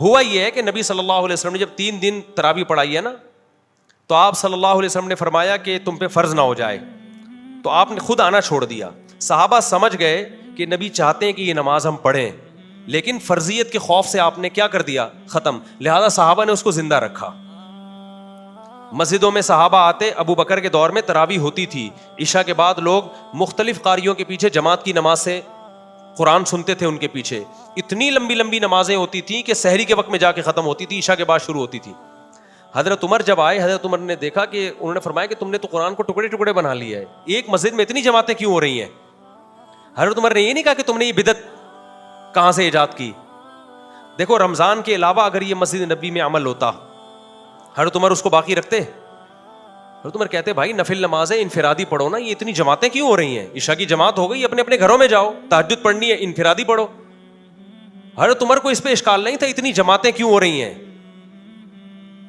ہوا یہ ہے کہ نبی صلی اللہ علیہ وسلم نے جب 3 دن تراویح پڑھائی ہے نا, تو آپ صلی اللہ علیہ وسلم نے فرمایا کہ تم پہ فرض نہ ہو جائے, تو آپ نے خود آنا چھوڑ دیا. صحابہ سمجھ گئے کہ نبی چاہتے ہیں کہ یہ نماز ہم پڑھیں, لیکن فرضیت کے خوف سے آپ نے کیا کر دیا, ختم. لہذا صحابہ نے اس کو زندہ رکھا. مسجدوں میں صحابہ آتے, ابو بکر کے دور میں تراویح ہوتی تھی, عشاء کے بعد لوگ مختلف قاریوں کے پیچھے جماعت کی نماز سے قرآن سنتے تھے ان کے پیچھے. اتنی لمبی لمبی نمازیں ہوتی تھیں کہ سحری کے وقت میں جا کے ختم ہوتی تھی, عشاء کے بعد شروع ہوتی تھی. حضرت عمر جب آئے, حضرت عمر نے دیکھا کہ انہوں نے فرمایا کہ تم نے تو قرآن کو ٹکڑے ٹکڑے بنا لیا ہے, ایک مسجد میں اتنی جماعتیں کیوں ہو رہی ہیں. حضرت عمر نے یہ نہیں کہا کہ تم نے یہ بدعت کہاں سے ایجاد کی. دیکھو رمضان کے علاوہ اگر یہ مسجد نبی میں عمل ہوتا, حضرت عمر اس کو باقی رکھتے. حضرت عمر کہتے بھائی نفل نمازیں انفرادی پڑھو نا, یہ اتنی جماعتیں کیوں ہو رہی ہیں, عشاء کی جماعت ہو گئی, اپنے اپنے گھروں میں جاؤ, تہجد پڑھنی ہے انفرادی پڑھو. حضرت عمر کو اس پہ اشکال نہیں تھا اتنی جماعتیں کیوں ہو رہی ہیں.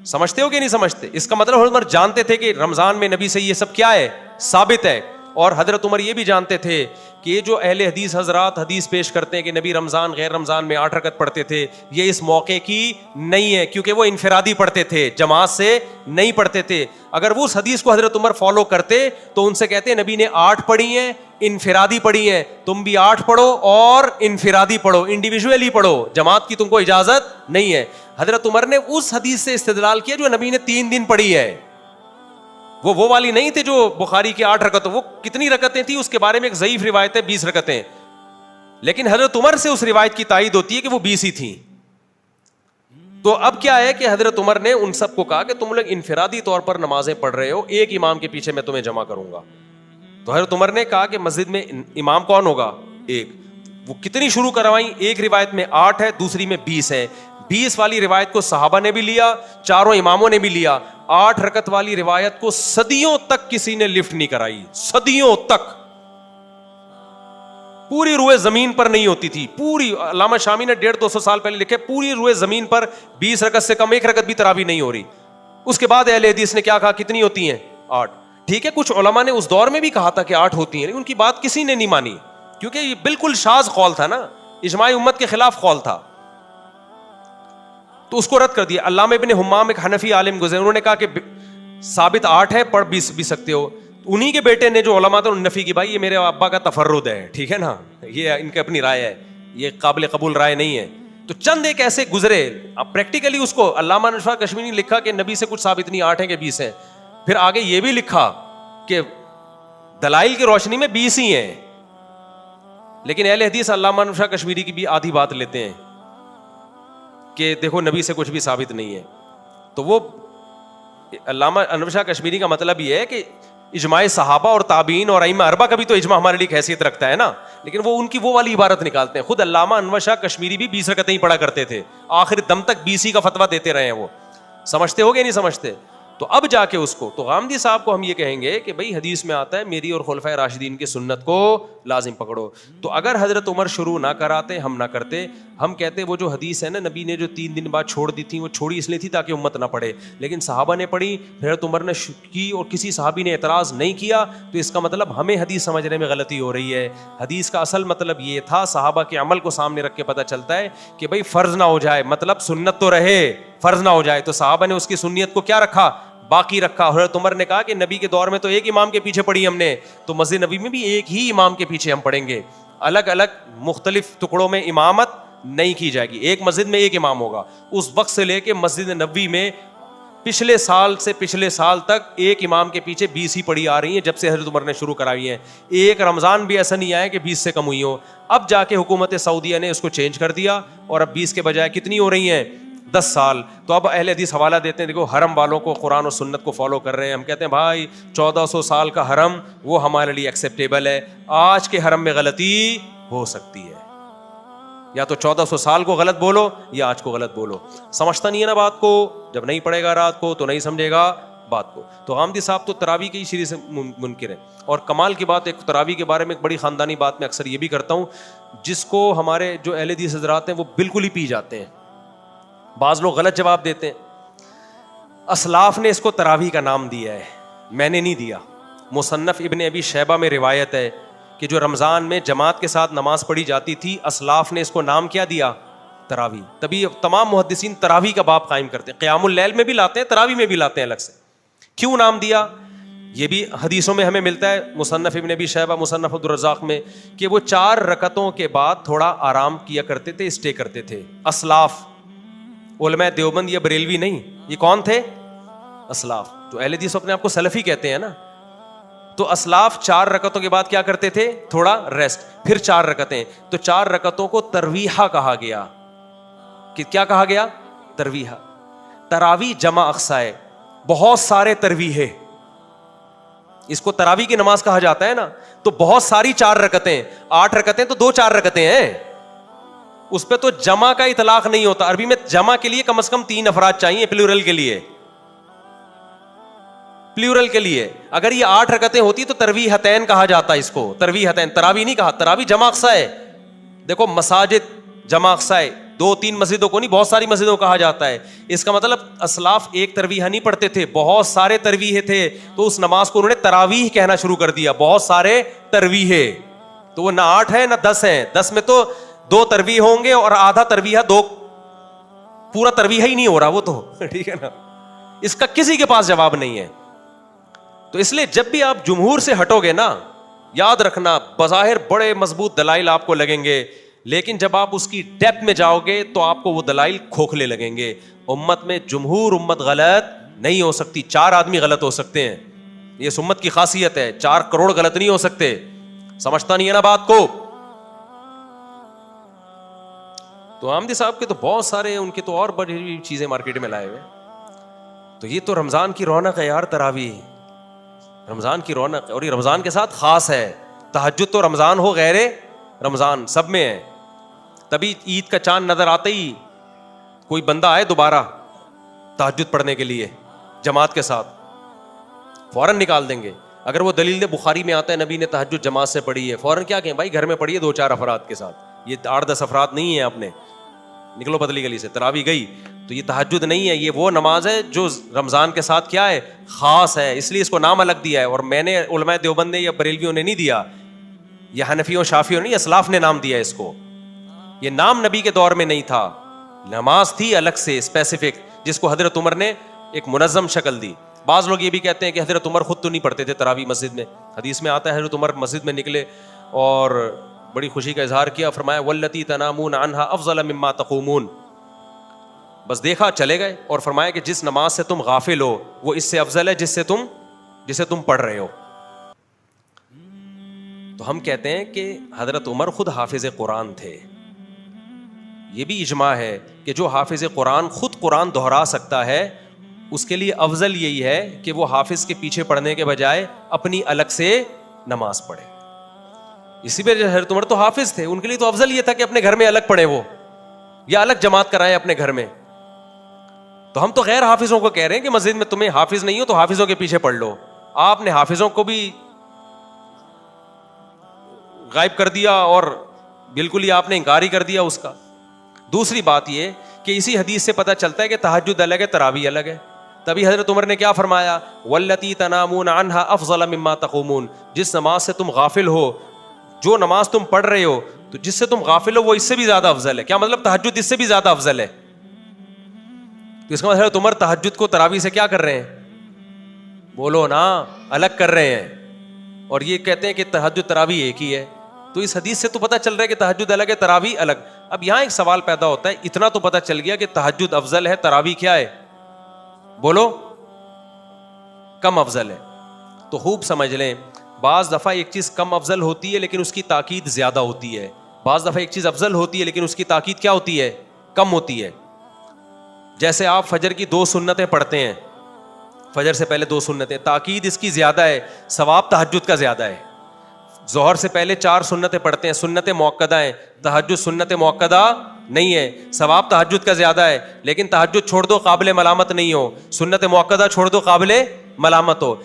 سمجھتے ہو کہ نہیں سمجھتے؟ اس کا مطلب حضرت عمر جانتے تھے کہ رمضان میں نبی سے یہ سب کیا ہے, ثابت ہے. اور حضرت عمر یہ بھی جانتے تھے کہ یہ جو اہل حدیث حضرات حدیث پیش کرتے ہیں کہ نبی رمضان غیر رمضان میں 8 رکعت پڑھتے تھے, یہ اس موقع کی نہیں ہے, کیونکہ وہ انفرادی پڑھتے تھے, جماعت سے نہیں پڑھتے تھے. اگر وہ اس حدیث کو حضرت عمر فالو کرتے تو ان سے کہتے نبی نے 8 پڑھی ہیں, انفرادی پڑھی ہیں, تم بھی 8 پڑھو اور انفرادی پڑھو, انڈیویجولی پڑھو, جماعت کی تم کو اجازت نہیں ہے. حضرت عمر نے اس حدیث سے استدلال کیا جو نبی نے 3 دن پڑھی ہے. وہ والی نہیں تھے جو بخاری کی 8 رکعتیں, وہ کتنی رکعتیں تھی اس کے بارے میں ایک ضعیف روایت ہے 20 رکعتیں, لیکن حضرت عمر سے اس روایت کی تائید ہوتی ہے کہ وہ 20 ہی تھیں. تو اب کیا ہے کہ حضرت عمر نے ان سب کو کہا کہ تم لوگ انفرادی طور پر نمازیں پڑھ رہے ہو, ایک امام کے پیچھے میں تمہیں جمع کروں گا. تو حضرت عمر نے کہا کہ مسجد میں امام کون ہوگا, ایک. وہ کتنی شروع کروائیں, ایک روایت میں 8 ہے, دوسری میں 20 ہے. 20 والی روایت کو صحابہ نے بھی لیا, چاروں اماموں نے بھی لیا. 8 رکعت والی روایت کو صدیوں تک کسی نے لفٹ نہیں کرائی, صدیوں تک. پوری روئے زمین پر نہیں ہوتی تھی, پوری. علامہ شامی نے 150-200 سال پہلے لکھے, پوری روئے زمین پر 20 رکعت سے کم 1 رکعت بھی تراویح نہیں ہو رہی. اس کے بعد اہل حدیث نے کیا کہا, کتنی ہوتی ہیں, 8. ٹھیک ہے, کچھ علماء نے اس دور میں بھی کہا تھا کہ 8 ہوتی ہیں, لیکن ان کی بات کسی نے نہیں مانی, کیونکہ یہ بالکل شاذ قول تھا نا, اجماع امت کے خلاف قول تھا, تو اس کو رد کر دیا. علامہ ابن حمام ایک حنفی عالم گزرے, انہوں نے کہا کہ ثابت 8 ہے, پڑھ بھی سکتے ہو. انہی کے بیٹے نے جو علماء تھے انہوں نے نفی کی, بھائی یہ میرے ابا کا تفرد ہے, ٹھیک ہے نا, یہ ان کی اپنی رائے ہے, یہ قابل قبول رائے نہیں ہے. تو چند ایک ایسے گزرے, اب پریکٹیکلی اس کو علامہ نشا کشمیری نے لکھا کہ نبی سے کچھ ثابت نہیں, 8 ہیں کہ 20 ہیں. پھر آگے یہ بھی لکھا کہ دلائل کی روشنی میں 20 ہی ہیں, لیکن اہل حدیث علامہ نشا کشمیری کی بھی آدھی بات لیتے ہیں کہ دیکھو نبی سے کچھ بھی ثابت نہیں ہے. تو وہ علامہ انور شاہ کشمیری کا مطلب یہ ہے کہ اجماع صحابہ اور تابعین اور ائمہ اربعہ کا بھی تو اجماع ہمارے لیے حیثیت رکھتا ہے نا, لیکن وہ ان کی وہ والی عبارت نکالتے ہیں. خود علامہ انور شاہ کشمیری بھی 20 رکعتیں ہی پڑھا کرتے تھے, آخر دم تک 20 ہی کا فتویٰ دیتے رہے ہیں. وہ سمجھتے ہو گے نہیں سمجھتے؟ تو اب جا کے اس کو, تو غامدی صاحب کو ہم یہ کہیں گے کہ بھائی حدیث میں آتا ہے میری اور خلفائے راشدین کی سنت کو لازم پکڑو. تو اگر حضرت عمر شروع نہ کراتے, ہم نہ کرتے, ہم کہتے وہ جو حدیث ہے نا نبی نے جو 3 دن بعد چھوڑ دی تھی, وہ چھوڑی اس لیے تھی تاکہ امت نہ پڑھے, لیکن صحابہ نے پڑھی, حضرت عمر نے کی اور کسی صحابی نے اعتراض نہیں کیا, تو اس کا مطلب ہمیں حدیث سمجھنے میں غلطی ہو رہی ہے. حدیث کا اصل مطلب یہ تھا, صحابہ کے عمل کو سامنے رکھ کے پتہ چلتا ہے کہ بھائی فرض نہ ہو جائے, مطلب سنت تو رہے, فرض نہ ہو جائے. تو صحابہ نے اس کی سنیت کو کیا رکھا, باقی رکھا. حضرت عمر نے کہا کہ نبی کے دور میں تو ایک امام کے پیچھے پڑھی ہم نے, تو مسجد نبی میں بھی ایک ہی امام کے پیچھے ہم پڑھیں گے, الگ الگ مختلف ٹکڑوں میں امامت نہیں کی جائے گی, ایک مسجد میں ایک امام ہوگا. اس وقت سے لے کے مسجد نبوی میں پچھلے سال سے پچھلے سال تک ایک امام کے پیچھے 20 ہی پڑھی آ رہی ہیں, جب سے حضرت عمر نے شروع کرائی ہیں. ایک رمضان بھی ایسا نہیں آیا کہ 20 سے کم ہوئی ہو. اب جا کے حکومت سعودیہ نے اس کو چینج کر دیا, اور اب 20 کے بجائے کتنی ہو رہی ہیں, 10 سال. تو اب اہل حدیث حوالہ دیتے ہیں, دیکھو حرم والوں کو قرآن و سنت کو فالو کر رہے ہیں. ہم کہتے ہیں بھائی 1400 سال کا حرم وہ ہمارے لیے ایکسیپٹیبل ہے, آج کے حرم میں غلطی ہو سکتی ہے, یا تو 1400 سال کو غلط بولو یا آج کو غلط بولو. سمجھتا نہیں ہے نا بات کو, جب نہیں پڑھے گا رات کو تو نہیں سمجھے گا بات کو. تو غامدی صاحب تو تراویح کی شروع سے منکر ہیں. اور کمال کی بات, ایک تراویح کے بارے میں ایک بڑی خاندانی بات میں اکثر یہ بھی کرتا ہوں, جس کو ہمارے جو اہل حدیث حضرات ہیں وہ بالکل ہی پی جاتے ہیں. بعض لوگ غلط جواب دیتے ہیں. اسلاف نے اس کو تراویح کا نام دیا ہے, میں نے نہیں دیا. مصنف ابن ابی شیبہ میں روایت ہے کہ جو رمضان میں جماعت کے ساتھ نماز پڑھی جاتی تھی, اسلاف نے اس کو نام کیا دیا, تراویح. تبھی تمام محدثین تراویح کا باب قائم کرتے ہیں, قیام اللیل میں بھی لاتے ہیں, تراویح میں بھی لاتے ہیں الگ سے. کیوں نام دیا؟ یہ بھی حدیثوں میں ہمیں ملتا ہے, مصنف ابن ابی شیبہ, مصنف عبدالرزاق میں, کہ وہ 4 رکعتوں کے بعد تھوڑا آرام کیا کرتے تھے, اسٹے کرتے تھے. اسلاف, علماء دیوبند یا بریلوی نہیں, یہ کون تھے؟ اسلاف. جو اہل حدیث اپنے آپ کو سلفی کہتے ہیں نا, تو اسلاف 4 رکعتوں کے بعد کیا کرتے تھے؟ تھوڑا ریسٹ, پھر 4 رکعتیں. تو 4 رکعتوں کو ترویحہ کہا گیا. کہ کیا کہا گیا؟ ترویحہ. تراویح جمع اقصا ہے, بہت سارے ترویحے, اس کو تراویح کی نماز کہا جاتا ہے نا. تو بہت ساری 4 رکعتیں, 8 رکعتیں تو 2-4 رکعتیں ہیں, اس پہ تو جمع کا اطلاق نہیں ہوتا. عربی میں جمع کے لیے کم از کم 3 افراد چاہیے, پلورل کے لیے, پلورل کے لیے. اگر یہ 8 رکعتیں ہوتی تو ترویحتین کہا جاتا اس کو, ترویحتین. تراویح نہیں کہا, تراویح جمع اقصا ہے. دیکھو مساجد جمع اقصا ہے, 2-3 مسجدوں کو نہیں, بہت ساری مسجدوں کہا جاتا ہے. اس کا مطلب اسلاف ایک ترویحہ نہیں پڑھتے تھے, بہت سارے ترویحے تھے, تو اس نماز کو انہوں نے تراویح کہنا شروع کر دیا. بہت سارے ترویحے, تو وہ نہ 8 ہے نہ 10 ہیں. 10 میں تو 2 ترویح ہوں گے اور آدھا ترویحہ, 2 پورا ترویحہ ہی نہیں ہو رہا وہ تو, ٹھیک ہے نا. اس کا کسی کے پاس جواب نہیں ہے. تو اس لیے جب بھی آپ جمہور سے ہٹو گے نا, یاد رکھنا بظاہر بڑے مضبوط دلائل آپ کو لگیں گے, لیکن جب آپ اس کی ڈیپتھ میں جاؤ گے تو آپ کو وہ دلائل کھوکھلے لگیں گے. امت میں جمہور امت غلط نہیں ہو سکتی, 4 آدمی غلط ہو سکتے ہیں, یہ اس امت کی خاصیت ہے. 4 کروڑ غلط نہیں ہو سکتے. سمجھتا نہیں ہے نا بات کو. تو آمدی صاحب کے تو بہت سارے ہیں, ان کے تو اور بڑی چیزیں مارکیٹ میں لائے ہوئے. تو یہ تو رمضان کی رونق ہے یار, تراویح رمضان کی رونق, اور یہ رمضان کے ساتھ خاص ہے. تہجد تو رمضان ہو غیر رمضان سب میں ہے. تبھی عید کا چاند نظر آتے ہی کوئی بندہ آئے دوبارہ تہجد پڑھنے کے لیے جماعت کے ساتھ, فوراً نکال دیں گے. اگر وہ دلیل بخاری میں آتا ہے نبی نے تہجد جماعت سے پڑھی ہے, فوراً کیا کہیں بھائی گھر میں پڑھیے 2-4 افراد کے ساتھ, یہ 8-10 افراد نہیں ہیں اپنے, نکلو بدلی گلی سے. تراویح گئی تو یہ تہجد نہیں ہے, یہ وہ نماز ہے جو رمضان کے ساتھ کیا ہے, خاص ہے, اس لیے اس کو نام الگ دیا ہے. اور میں نے, علماء دیوبند نے یا بریلویوں نے نہیں دیا, یہ حنفیوں شافیوں نے, اسلاف نے نام دیا اس کو. یہ نام نبی کے دور میں نہیں تھا, نماز تھی الگ سے اسپیسیفک, جس کو حضرت عمر نے ایک منظم شکل دی. بعض لوگ یہ بھی کہتے ہیں کہ حضرت عمر خود تو نہیں پڑھتے تھے تراویح مسجد میں. حدیث میں آتا ہے حضرت عمر مسجد میں نکلے اور بڑی خوشی کا اظہار کیا, فرمایا واللتی تنامون عنہا افضل مما تقومون, بس دیکھا چلے گئے, اور فرمایا کہ جس نماز سے تم غافل ہو وہ اس سے افضل ہے جسے تم پڑھ رہے ہو. تو ہم کہتے ہیں کہ حضرت عمر خود حافظ قرآن تھے. یہ بھی اجماع ہے کہ جو حافظ قرآن خود قرآن دہرا سکتا ہے, اس کے لیے افضل یہی ہے کہ وہ حافظ کے پیچھے پڑھنے کے بجائے اپنی الگ سے نماز پڑھے. اسی پہ حضرت عمر تو حافظ تھے, ان کے لیے تو افضل یہ تھا کہ اپنے گھر میں الگ پڑھے وہ, یا الگ جماعت کرائیں اپنے گھر میں. تو ہم تو غیر حافظوں کو کہہ رہے ہیں کہ مسجد میں تمہیں حافظ نہیں ہو تو حافظوں کے پیچھے پڑھ لو. آپ نے حافظوں کو بھی غائب کر دیا اور بالکل ہی آپ نے انکار ہی کر دیا اس کا. دوسری بات یہ کہ اسی حدیث سے پتہ چلتا ہے کہ تہجد الگ ہے, تراویح الگ ہے. تبھی حضرت عمر نے کیا فرمایا, واللتی تنامون عنہا افضل مما تقومون, جس نماز سے تم غافل ہو, جو نماز تم پڑھ رہے ہو, تو جس سے تم غافل ہو وہ اس سے بھی زیادہ افضل ہے. کیا مطلب تہجد اس سے بھی زیادہ افضل ہے. تو اس کا مطلب حضرت عمر تہجد کو تراویح سے کیا کر رہے ہیں, بولو نا, الگ کر رہے ہیں, اور یہ کہتے ہیں کہ تہجد تراویح ایک ہی ہے. تو اس حدیث سے تو پتہ چل رہا ہے کہ تہجد الگ ہے, تراویح الگ. اب یہاں ایک سوال پیدا ہوتا ہے, اتنا تو پتہ چل گیا کہ تہجد افضل ہے, تراویح کیا ہے, بولو کم افضل ہے. تو خوب سمجھ لیں, بعض دفعہ ایک چیز کم افضل ہوتی ہے لیکن اس کی تاکید زیادہ ہوتی ہے, بعض دفعہ ایک چیز افضل ہوتی ہے لیکن اس کی تاکید کیا ہوتی ہے, کم ہوتی ہے. جیسے آپ فجر کی 2 سنتیں پڑھتے ہیں, فجر سے پہلے 2 سنتیں, تاکید اس کی زیادہ ہے, ثواب تہجد کا زیادہ ہے. ظہر سے پہلے 4 سنتیں پڑھتے ہیں, سنت موقدہ ہیں, تہجد سنت موقدہ نہیں ہے, ثواب تہجد کا زیادہ ہے, لیکن تہجد چھوڑ دو قابل ملامت نہیں ہو, سنت موقدہ چھوڑ دو قابل ملامت ہو.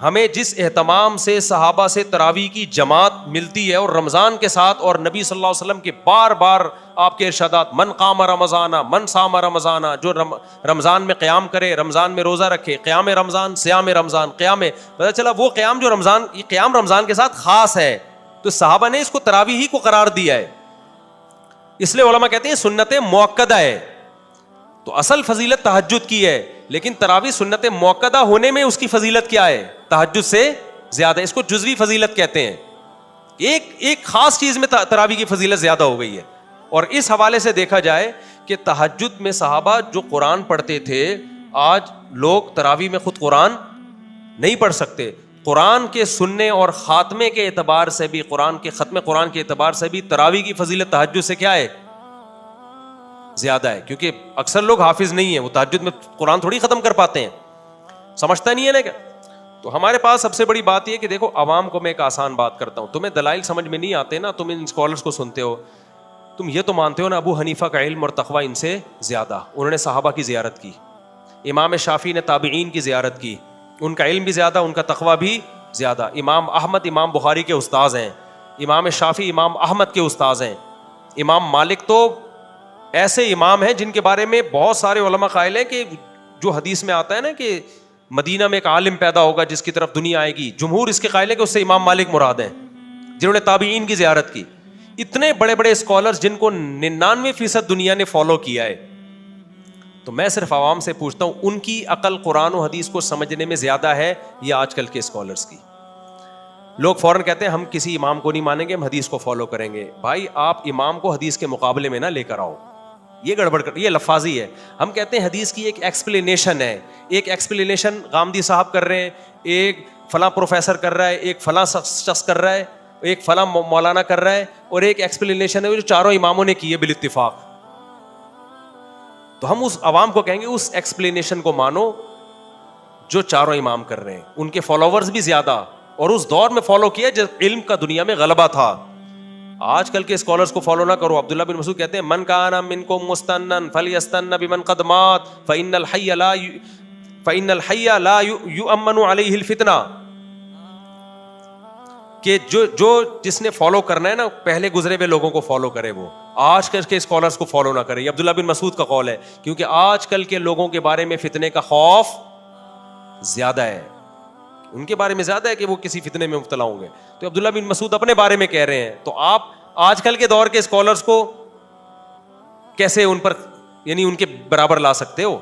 ہمیں جس اہتمام سے صحابہ سے تراویح کی جماعت ملتی ہے, اور رمضان کے ساتھ, اور نبی صلی اللہ علیہ وسلم کے بار بار آپ کے ارشادات, من قام رمضان من صام رمضان, جو رمضان میں قیام کرے, رمضان میں روزہ رکھے, قیام رمضان, صیام رمضان, قیام, پتہ چلا وہ قیام جو رمضان, یہ قیام رمضان کے ساتھ خاص ہے. تو صحابہ نے اس کو تراویح ہی کو قرار دیا ہے. اس لیے علماء کہتے ہیں سنت موقدہ ہے. تو اصل فضیلت تہجد کی ہے, لیکن تراویح سنت موقدہ ہونے میں اس کی فضیلت کیا ہے؟ تہجد سے زیادہ. اس کو جزوی فضیلت کہتے ہیں. ایک خاص چیز میں تراویح کی فضیلت زیادہ ہو گئی ہے. اور اس حوالے سے دیکھا جائے کہ تہجد میں صحابہ جو قرآن پڑھتے تھے, آج لوگ تراویح میں خود قرآن نہیں پڑھ سکتے. قرآن کے سننے اور خاتمے کے اعتبار سے بھی, قرآن کے ختم قرآن کے اعتبار سے بھی تراویح کی فضیلت تہجد سے کیا ہے؟ زیادہ ہے. کیونکہ اکثر لوگ حافظ نہیں ہیں, وہ تہجد میں قرآن تھوڑی ختم کر پاتے ہیں, سمجھتا نہیں ہے نا کیا. تو ہمارے پاس سب سے بڑی بات یہ کہ دیکھو, عوام کو میں ایک آسان بات کرتا ہوں, تمہیں دلائل سمجھ میں نہیں آتے نا, تم ان اسکالرس کو سنتے ہو, تم یہ تو مانتے ہو نا ابو حنیفہ کا علم اور تقوی ان سے زیادہ, انہوں نے صحابہ کی زیارت کی. امام شافعی نے تابعین کی زیارت کی, ان کا علم بھی زیادہ, ان کا تقوی بھی زیادہ. امام احمد امام بخاری کے استاذ ہیں, امام شافعی امام احمد کے استاذ ہیں. امام مالک تو ایسے امام ہیں جن کے بارے میں بہت سارے علماء قائل ہیں کہ جو حدیث میں آتا ہے نا کہ مدینہ میں ایک عالم پیدا ہوگا جس کی طرف دنیا آئے گی, جمہور اس کے قائل ہے کہ اس سے امام مالک مراد ہیں جنہوں نے تابعین کی زیارت کی. اتنے بڑے بڑے اسکالرز جن کو 99% دنیا نے فالو کیا ہے. تو میں صرف عوام سے پوچھتا ہوں, ان کی عقل قرآن و حدیث کو سمجھنے میں زیادہ ہے یا آج کل کے اسکالرز کی؟ لوگ فوراً کہتے ہیں ہم کسی امام کو نہیں مانیں گے, ہم حدیث کو فالو کریں گے. بھائی آپ امام کو حدیث کے مقابلے میں نہ لے کر آؤ, یہ گڑبڑ کر, یہ لفاظی ہے. ہم کہتے ہیں حدیث کی ایک ایکسپلینیشن ہے, ایک ایکسپلینیشن غامدی صاحب کر رہے ہیں, ایک فلاں پروفیسر کر رہا ہے, ایک فلاں شخص کر رہا ہے, ایک فلاں مولانا کر رہا ہے, اور ایک ایکسپلینیشن ہے جو چاروں اماموں نے کی ہے بالاتفاق. تو ہم اس عوام کو کہیں گے اس ایکسپلینیشن کو مانو جو چاروں امام کر رہے ہیں. ان کے فالوورز بھی زیادہ, اور اس دور میں فالو کیا جب علم کا دنیا میں غلبہ تھا. آج کل کے اسکالرز کو فالو نہ کرو. عبداللہ بن مسعود کہتے ہیں من کان منکم مستنن فلیستن بمن قد مات فإن الحی لا یؤمن علیہ الفتنہ. کہ جو جس نے فالو کرنا ہے نا, پہلے گزرے ہوئے لوگوں کو فالو کرے, وہ آج کل کے اسکالرز کو فالو نہ کرے. یہ عبداللہ بن مسعود کا قول ہے, کیونکہ آج کل کے لوگوں کے بارے میں فتنے کا خوف زیادہ ہے, ان کے بارے میں زیادہ ہے کہ وہ کسی فتنے میں مبتلا ہوں گے. تو عبداللہ بن مسعود اپنے بارے میں کہہ رہے ہیں, تو آپ آج کل کے دور کے اسکالرز کو کیسے ان پر یعنی ان کے برابر لا سکتے ہو؟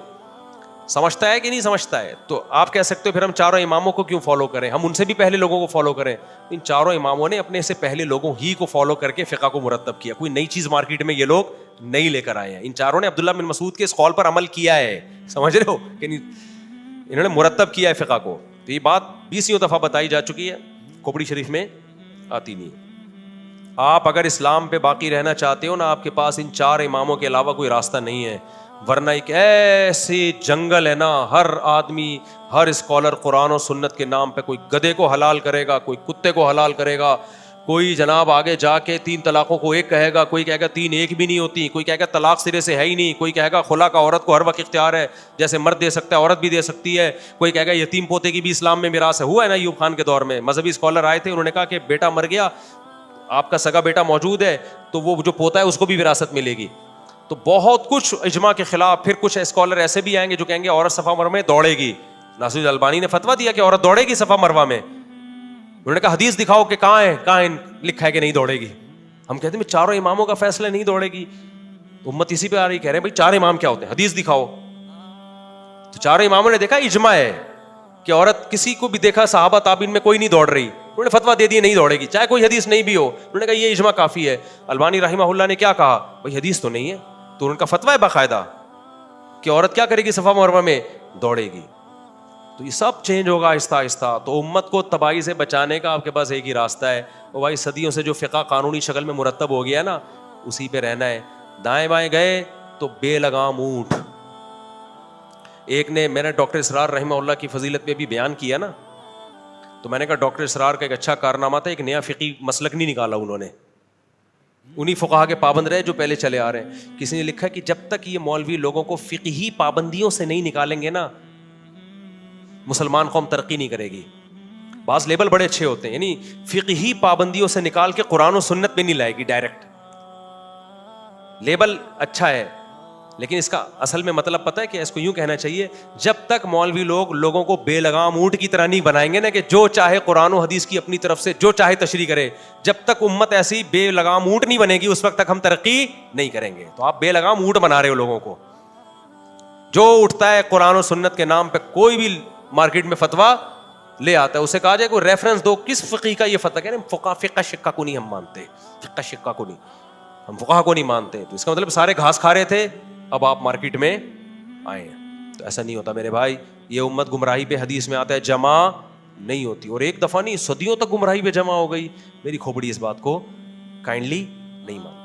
سمجھتا ہے کہ نہیں سمجھتا ہے؟ تو آپ کہہ سکتے ہو پھر ہم چاروں اماموں کو کیوں فالو کریں, ہم ان سے بھی پہلے لوگوں کو فالو کریں. ان چاروں اماموں نے اپنے سے پہلے لوگوں ہی کو فالو کر کے فقہ کو مرتب کیا, کوئی نئی چیز مارکیٹ میں یہ لوگ نہیں لے کر آئے ہیں. ان چاروں نے عبداللہ بن مسعود کے اس قول پر عمل کیا ہے, سمجھ رہے ہو کہ نہیں, انہوں نے مرتب کیا ہے فقہ کو. تو یہ بات 20 دفعہ بتائی جا چکی ہے, کھوپڑی شریف میں آتی نہیں. آپ اگر اسلام پہ باقی رہنا چاہتے ہو نا, آپ کے پاس ان چار اماموں کے علاوہ کوئی راستہ نہیں ہے. ورنہ ایک ایسی جنگل ہے نا, ہر آدمی ہر اسکالر قرآن و سنت کے نام پہ کوئی گدھے کو حلال کرے گا, کوئی کتے کو حلال کرے گا, کوئی جناب آگے جا کے 3 طلاقوں کو ایک کہے گا, کوئی کہے گا 3 ایک بھی نہیں ہوتی, کوئی کہے گا طلاق سرے سے ہے ہی نہیں, کوئی کہے گا خلا کا عورت کو ہر وقت اختیار ہے, جیسے مرد دے سکتا ہے عورت بھی دے سکتی ہے, کوئی کہے گا یتیم پوتے کی بھی اسلام میں میراث ہے. ہوا ہے نا ایوب خان کے دور میں مذہبی اسکالر آئے تھے, انہوں نے کہا کہ بیٹا مر گیا, آپ کا سگا بیٹا موجود ہے, تو وہ جو پوتا ہے اس کو بھی وراثت ملے گی. تو بہت کچھ اجماع کے خلاف. پھر کچھ اسکالر ایسے بھی آئیں گے جو کہیں گے عورت صفا مروا میں دوڑے گی. ناصر البانی نے فتویٰ دیا کہ عورت دوڑے گی صفا مروا میں. انہوں نے کہا حدیث دکھاؤ کہ کہاں ہے لکھا ہے کہ نہیں دوڑے گی. ہم کہتے ہیں چاروں اماموں کا فیصلہ نہیں دوڑے گی. امت اسی پہ آ رہی, کہہ رہے ہیں بھائی 4 امام کیا ہوتے ہیں, حدیث دکھاؤ. تو چاروں اماموں نے دیکھا اجماع ہے کہ عورت, کسی کو بھی دیکھا صحابہ تابعین میں کوئی نہیں دوڑ رہی, انہوں نے فتویٰ دے دی نہیں دوڑے گی, چاہے کوئی حدیث نہیں بھی ہو. انہوں نے کہا یہ اجماع کافی ہے. البانی رحمہ اللہ نے کیا کہا, بھائی حدیث تو نہیں ہے, تو ان کا فتویٰ ہے باقاعدہ کہ عورت کیا کرے گی, صفا مروا میں دوڑے گی. تو یہ سب چینج ہوگا آہستہ آہستہ. تو امت کو تباہی سے بچانے کا آپ کے پاس ایک ہی راستہ ہے, وہ بھائی صدیوں سے جو فقہ قانونی شکل میں مرتب ہو گیا نا, اسی پہ رہنا ہے. دائیں بائیں گئے تو بے لگام اونٹ. ایک نے, میں نے ڈاکٹر اسرار رحمہ اللہ کی فضیلت پہ بھی بیان کیا نا, تو میں نے کہا ڈاکٹر اسرار کا ایک اچھا کارنامہ تھا, ایک نیا فقہی مسلک نہیں نکالا انہوں نے, انہی فقہا کے پابند رہے جو پہلے چلے آ رہے ہیں. کسی نے لکھا کہ جب تک یہ مولوی لوگوں کو فقہی پابندیوں سے نہیں نکالیں گے نا, مسلمان قوم ترقی نہیں کرے گی. بعض لیبل بڑے اچھے ہوتے ہیں, یعنی فقہی پابندیوں سے نکال کے قرآن و سنت میں نہیں لائے گی ڈائریکٹ, لیبل اچھا ہے, لیکن اس کا اصل میں مطلب پتہ ہے کہ اس کو یوں کہنا چاہیے, جب تک مولوی لوگ لوگوں کو بے لگام اونٹ کی طرح نہیں بنائیں گے نا کہ جو چاہے قرآن و حدیث کی اپنی طرف سے جو چاہے تشریح کرے, جب تک امت ایسی بے لگام اونٹ نہیں بنے گی اس وقت تک ہم ترقی نہیں کریں گے. تو آپ بے لگام اونٹ بنا رہے ہو لوگوں کو. جو اٹھتا ہے قرآن و سنت کے نام پہ کوئی بھی مارکیٹ میں فتویٰ لے آتا ہے, اسے کہا جائے کوئی ریفرنس دو کس فقی کا یہ فتویٰ, کہہ رہے ہیں فقہ شقہ کو نہیں ہم مانتے, فقہ شقہ کو نہیں, ہم فقہ کو نہیں مانتے. تو اس کا مطلب سارے گھاس کھا رہے تھے, اب آپ مارکیٹ میں آئے ہیں. تو ایسا نہیں ہوتا میرے بھائی. یہ امت گمراہی پہ حدیث میں آتا ہے جمع نہیں ہوتی, اور ایک دفعہ نہیں صدیوں تک گمراہی پہ جمع ہو گئی. میری کھوپڑی اس بات کو کائنڈلی نہیں مانتی.